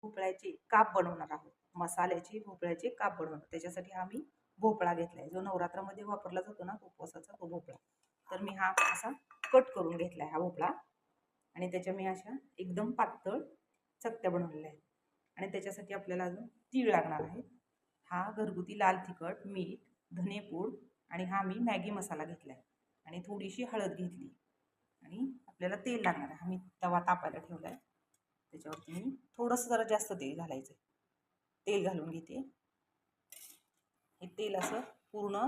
भोपळ्याचे काप बनवणार आहोत. मसाल्याचे भोपळ्याचे काप बनवणार, त्याच्यासाठी हा मी भोपळा घेतलाय, जो नवरात्रामध्ये वापरला जातो ना उपवासाचा तो भोपळा. तर मी हा असा कट करून घेतलाय हा भोपळा, आणि त्याच्या मी अशा एकदम पातळ चकत्या बनवलेल्या आहेत. आणि त्याच्यासाठी आपल्याला अजून तीळ लागणार आहेत. हा घरगुती लाल तिखट, मीठ, धनेपूड आणि हा मी मॅगी मसाला घेतलाय आणि थोडीशी हळद घेतली. आणि आपल्याला तेल लागणार आहे. मी तवा तापायला ठेवलाय, त्याच्यावरती मी थोडंसं जरा जास्त तेल घालायचं. तेल घालून घेते. हे तेल असं पूर्ण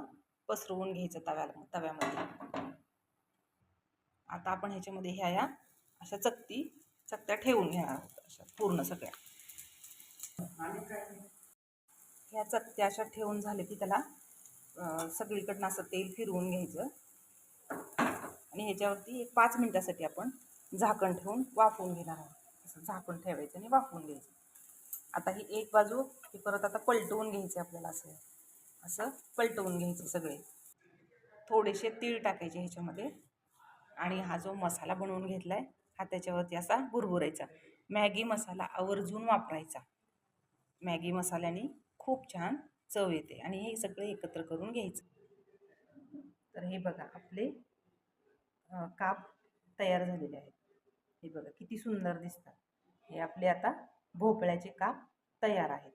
पसरवून घ्यायचं तव्यामध्ये. आता आपण ह्याच्यामध्ये ह्या अशा चकत्या ठेवून घेणार आहोत, अशा पूर्ण सगळ्या. ह्या चकत्या अशा ठेवून झाले की त्याला सगळीकडनं असं तेल फिरवून घ्यायचं आणि ह्याच्यावरती एक 5 मिनिटासाठी आपण झाकण ठेवून वाफवून घेणार आहोत. असं झाकण ठेवायचं आणि वाफवून घ्यायचं. आता ही एक बाजू ही परत आता पलटवून घ्यायची आपल्याला. असं पलटवून घ्यायचं सगळे. थोडेसे तीळ टाकायचे ह्याच्यामध्ये आणि हा जो मसाला बनवून घेतलाय हा त्याच्यावरती असा भुरभुरायचा. मॅगी मसाला आवर्जून वापरायचा. मॅगी मसाल्याने खूप छान चव येते. आणि हे सगळे एकत्र करून घ्यायचं. तर हे बघा आपले काप तयार झालेले आहेत. हे बघा किती सुंदर दिसतात. हे आपले आता भोपळ्याचे काप तयार आहेत.